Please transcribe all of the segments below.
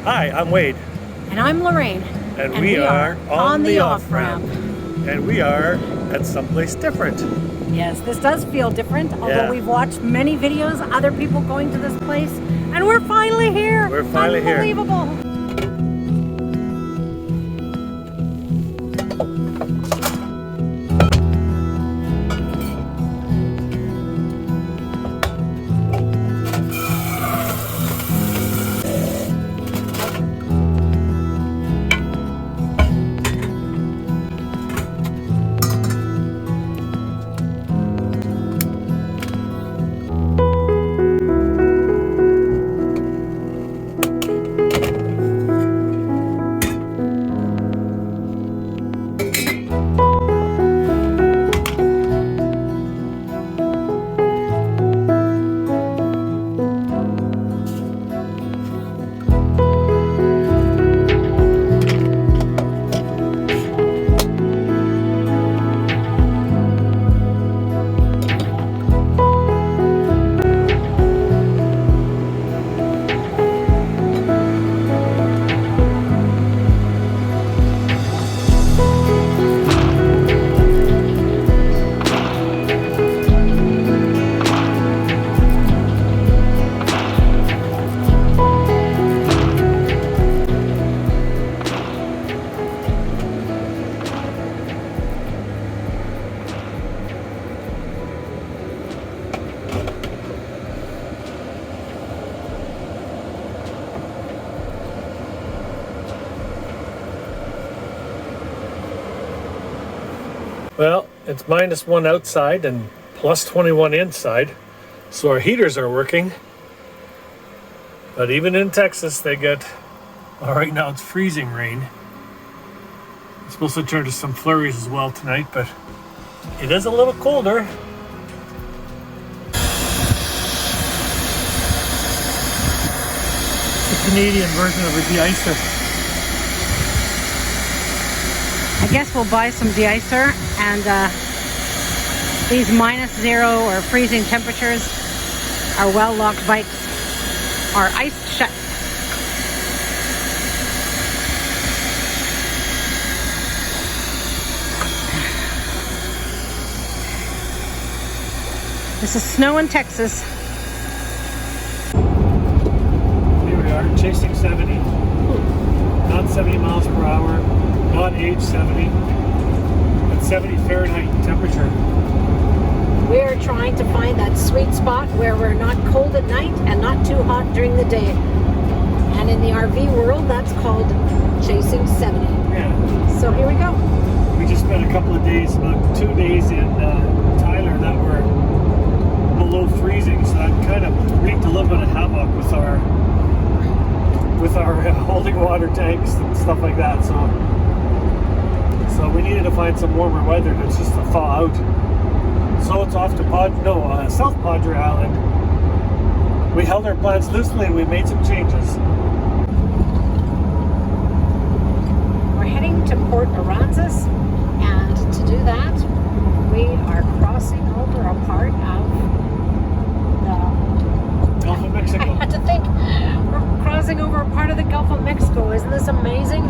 Hi, I'm Wade. And I'm Lorraine. And we are on the off-ramp. off-ramp. And we are at someplace different. Yes, this does feel different, although Yeah. we've watched many videos, other people going to this place, and we're finally here. We're finally here. Unbelievable. Well, it's -1 outside and plus 21 inside. So our heaters are working. But even in Texas, they get, well, right now it's freezing rain. It's supposed to turn to some flurries as well tonight, but it is a little colder. It's the Canadian version of a de-icer. I guess we'll buy some de-icer, and these -0 or freezing temperatures, our well-locked bikes are iced shut. This is snow in Texas. Here we are, chasing 70. Not 70 miles per hour, not age 70, but 70 Fahrenheit temperature. We're trying to find that sweet spot where we're not cold at night and not too hot during the day. And in the RV world, that's called chasing 70. Yeah. So here we go. We just spent a couple of days, about 2 days in Tyler that were below freezing, so that kind of wreaked a little bit of havoc with our holding water tanks and stuff like that. So we needed to find some warmer weather to just to thaw out. So it's off to South Padre Island. We held our plans loosely and we made some changes. We're heading to Port Aransas, and to do that, we are crossing over a part of the Gulf of Mexico. I had to think. We're crossing over a part of the Gulf of Mexico. Isn't this amazing?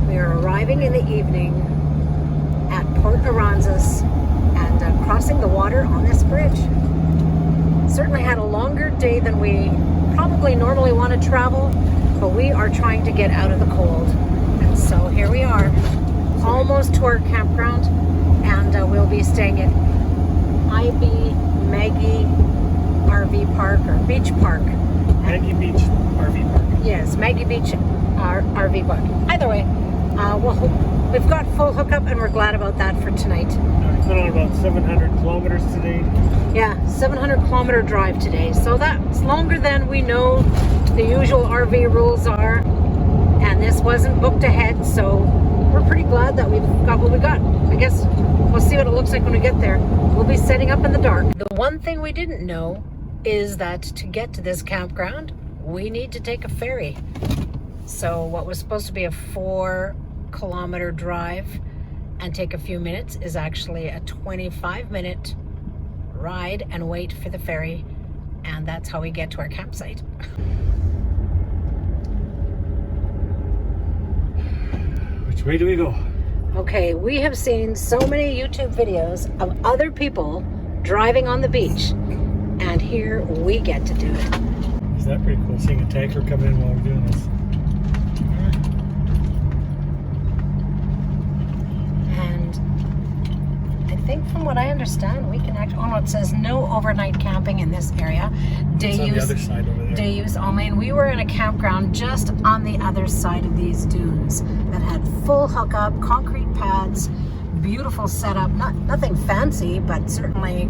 We are arriving in the evening at Port Aransas and crossing the water on this bridge. Certainly had a longer day than we probably normally want to travel, but we are trying to get out of the cold. And so here we are, almost to our campground, and we'll be staying at IB Maggie RV Park or Beach Park. Maggie Beach RV Park. Yes, Maggie Beach RV Park. Either way, we've got full hookup and we're glad about that for tonight. We put on about 700 kilometers today. Yeah, 700-kilometer drive today. So that's longer than we know the usual RV rules are. And this wasn't booked ahead, so we're pretty glad that we've got what we got. I guess we'll see what it looks like when we get there. We'll be setting up in the dark. The one thing we didn't know is that to get to this campground, we need to take a ferry. So what was supposed to be a 4-kilometer drive and take a few minutes is actually a 25-minute ride and wait for the ferry and that's how we get to our campsite. Which way do we go? Okay, we have seen so many YouTube videos of other people driving on the beach, and here we get to do it. Is that pretty cool, seeing a tanker coming in while we're doing this? And I think from what I understand, we can actually, oh no, it says no overnight camping in this area. It's on the other side over there. Day use only, and we were in a campground just on the other side of these dunes that had full hookup, concrete pads, beautiful setup, nothing fancy, but certainly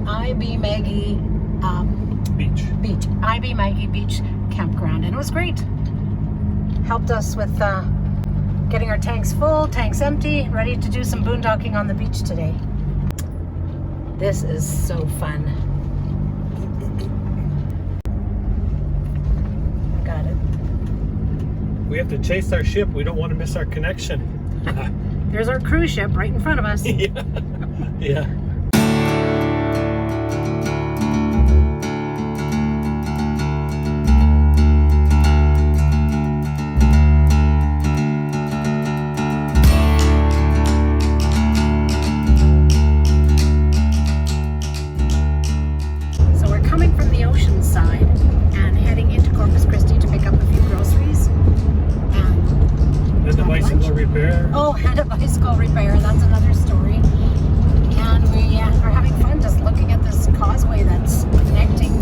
IB Maggie Beach campground, and it was great. Helped us with getting our tanks full, tanks empty, ready to do some boondocking on the beach today. This is so fun. Got it. We have to chase our ship. We don't want to miss our connection. There's our cruise ship right in front of us. Yeah. Yeah. So we're coming from the ocean side and heading into Corpus Christi to pick up a few groceries. And the bicycle repair. Oh, and a bicycle repair. That's another story. And we are having fun just looking at this causeway that's connecting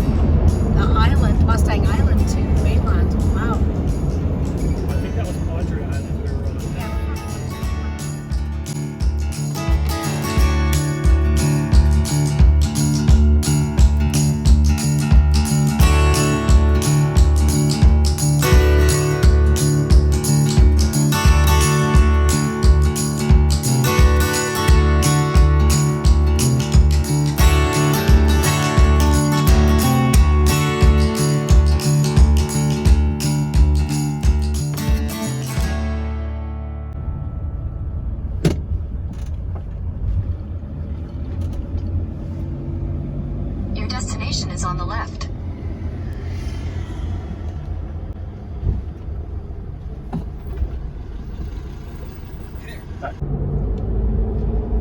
the island, Mustang Island, to the mainland. Wow. I think that was Padre Island we were on. Your destination is on the left.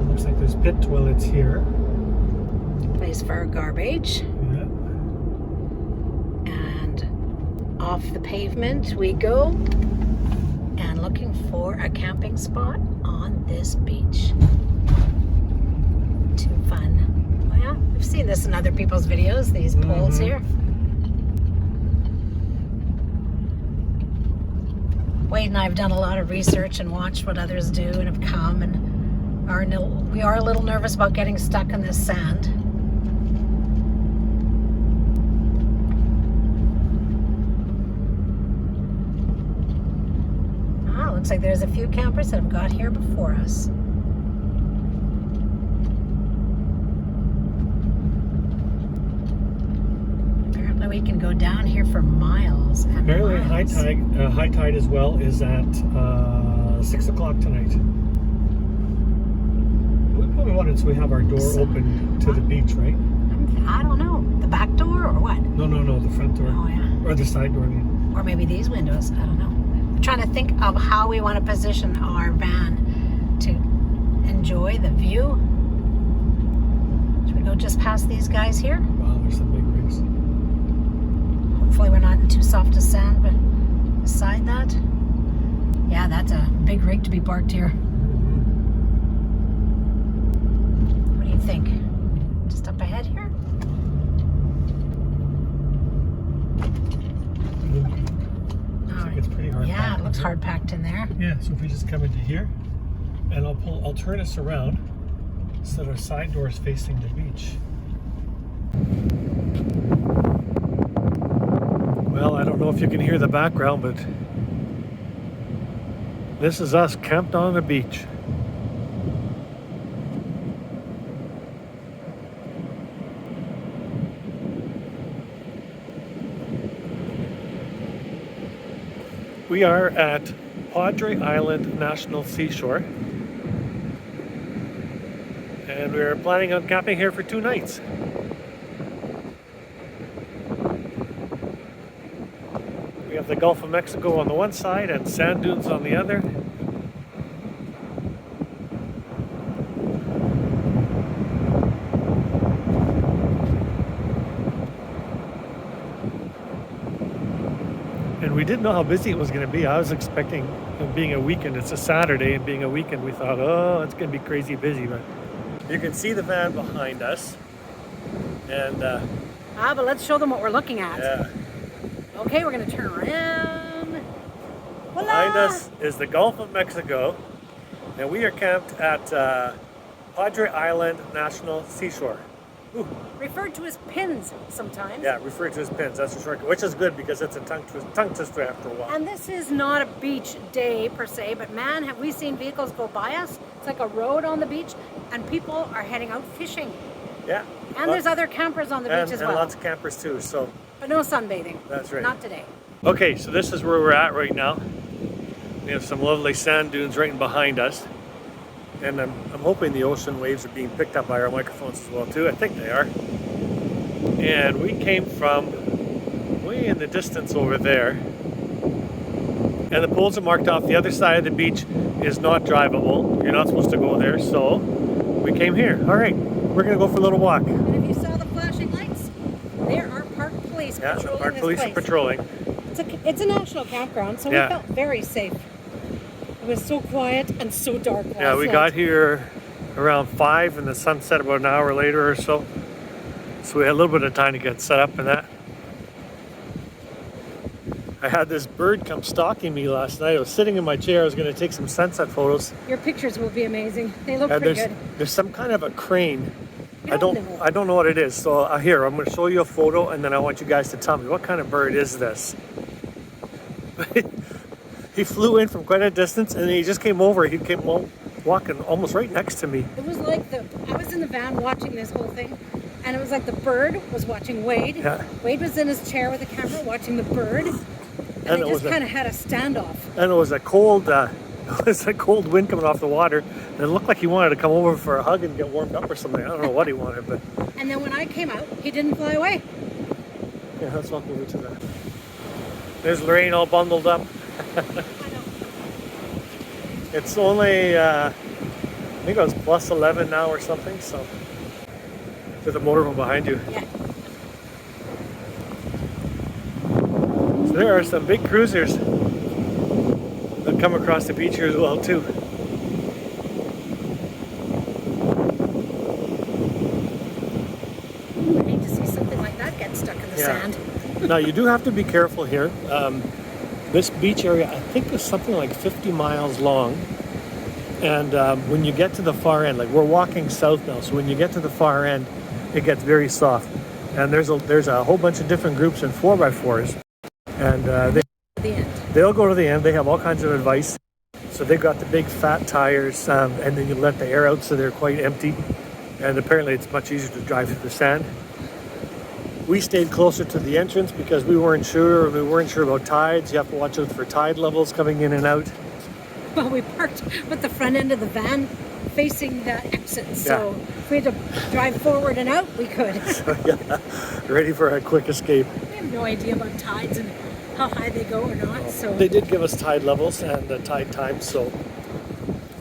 Looks like there's pit toilets here. Place for our garbage. Yeah. And off the pavement we go. And looking for a camping spot on this beach. Too fun. Oh yeah, we've seen this in other people's videos, these poles here. Wade and I have done a lot of research and watched what others do and have come, and we are a little nervous about getting stuck in this sand. Looks like there's a few campers that have got here before us. Apparently we can go down here for miles and Apparently miles. high tide as well is at 6 o'clock tonight. We probably wanted so we have our door open to the beach, right? I don't know. The back door or what? No, the front door. Oh yeah. Or the side door, I mean. Or maybe these windows. I don't know. I'm trying to think of how we want to position our van to enjoy the view. Should we go just past these guys here? Wow, there's some big rigs. Hopefully we're not in too soft a sand, but beside that, yeah, that's a big rig to be parked here. What do you think? Just up ahead here? It's pretty hard. Yeah, it looks hard packed in there. Yeah, so if we just come into here, and I'll turn us around so that our side door is facing the beach. Well, I don't know if you can hear the background, but this is us camped on the beach. We are at Padre Island National Seashore, and we're planning on camping here for 2 nights. We have the Gulf of Mexico on the one side and sand dunes on the other. And we didn't know how busy it was going to be. I was expecting, being a weekend, it's a Saturday, and being a weekend, we thought, oh, it's going to be crazy busy. But you can see the van behind us. And but let's show them what we're looking at. yeah, Okay, we're going to turn around. Voila! behind us is the Gulf of Mexico. And we are camped at Padre Island National Seashore. Ooh. Referred to as pins sometimes. Yeah, referred to as pins. That's a shortcut, which is good because it's a tongue twister after a while. And this is not a beach day per se, but man, have we seen vehicles go by us. It's like a road on the beach, and people are heading out fishing. Yeah. And there's other campers on the beach as well. And lots of campers too, so. But no sunbathing. That's right. Not today. Okay, so this is where we're at right now. We have some lovely sand dunes right behind us. And I'm hoping the ocean waves are being picked up by our microphones as well too. I think they are. And we came from way in the distance over there. And the poles are marked off. The other side of the beach is not drivable. You're not supposed to go there, so we came here. All right, we're gonna go for a little walk. And if you saw the flashing lights, there are park police patrolling Yeah, park this police are place. patrolling. It's a national campground, so Yeah. we felt very safe. It was so quiet and so dark last Yeah, we night. got here around 5 and the sun set about an hour later or so. So we had a little bit of time to get set up and that. I had this bird come stalking me last night. I was sitting in my chair. I was going to take some sunset photos. Your pictures will be amazing. They look And pretty good. there's some kind of a crane. We I don't don't know. know what it is. So here, I'm going to show you a photo and then I want you guys to tell me what kind of bird is this. He flew in from quite a distance and he just came over. He came walking almost right next to me. It was like I was in the van watching this whole thing, and it was like the bird was watching Wade. Yeah. Wade was in his chair with the camera watching the bird, and And they it was just kind of had a standoff. And it was a cold, it was a cold wind coming off the water. And it looked like he wanted to come over for a hug and get warmed up or something. I don't know what he wanted, but And then when I came out, he didn't fly away. yeah, let's walk over to that. There's Lorraine all bundled up. I know. It's only, I think it was plus 11 now or something, so. There's a motorhome behind you. Yeah. So there are some big cruisers that come across the beach here as well too. I hate to see something like that get stuck in the sand. Now you do have to be careful here. This beach area, I think, is something like 50 miles long. And when you get to the far end, like we're walking south now, so when you get to the far end, it gets very soft. And there's a whole bunch of different groups in 4x4s. And The end. they'll go to the end. They have all kinds of advice. So they've got the big fat tires, and then you let the air out so they're quite empty. And apparently it's much easier to drive through the sand. We stayed closer to the entrance because we weren't sure about tides. You have to watch out for tide levels coming in and out. Well, we parked with the front end of the van facing the exit, so if we had to drive forward and out, we could. Yeah, ready for a quick escape. We have no idea about tides and how high they go or not, so They did give us tide levels and tide times, so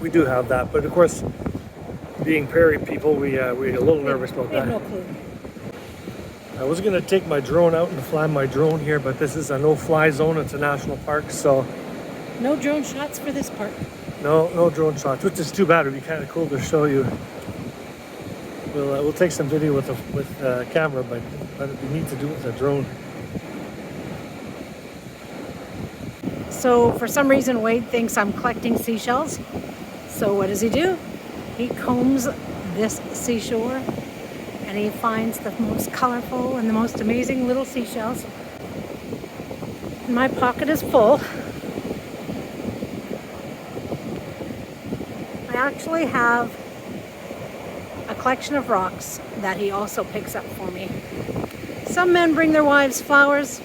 we do have that. But of course, being prairie people, we're a little nervous about we have that. no clue. I was going to take my drone out and fly my drone here, but this is a no-fly zone. It's a national park, so No drone shots for this part. no drone shots, which is too bad. It'd be kind of cool to show you. We'll take some video with the camera, but it'd be neat to do it with a drone. So for some reason, Wade thinks I'm collecting seashells. So what does he do? He combs this seashore and he finds the most colorful and the most amazing little seashells. And my pocket is full. I actually have a collection of rocks that he also picks up for me. Some men bring their wives flowers.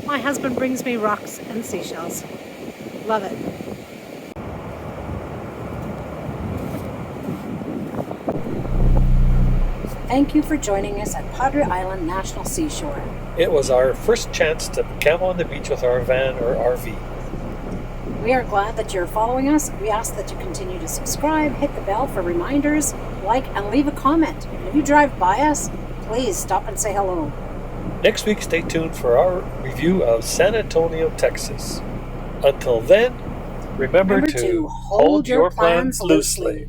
My husband brings me rocks and seashells. Love it. Thank you for joining us at Padre Island National Seashore. It was our first chance to camp on the beach with our van or RV. We are glad that you're following us. We ask that you continue to subscribe, hit the bell for reminders, like, and leave a comment. If you drive by us, please stop and say hello. Next week, stay tuned for our review of San Antonio, Texas. Until then, remember to hold your plans loosely.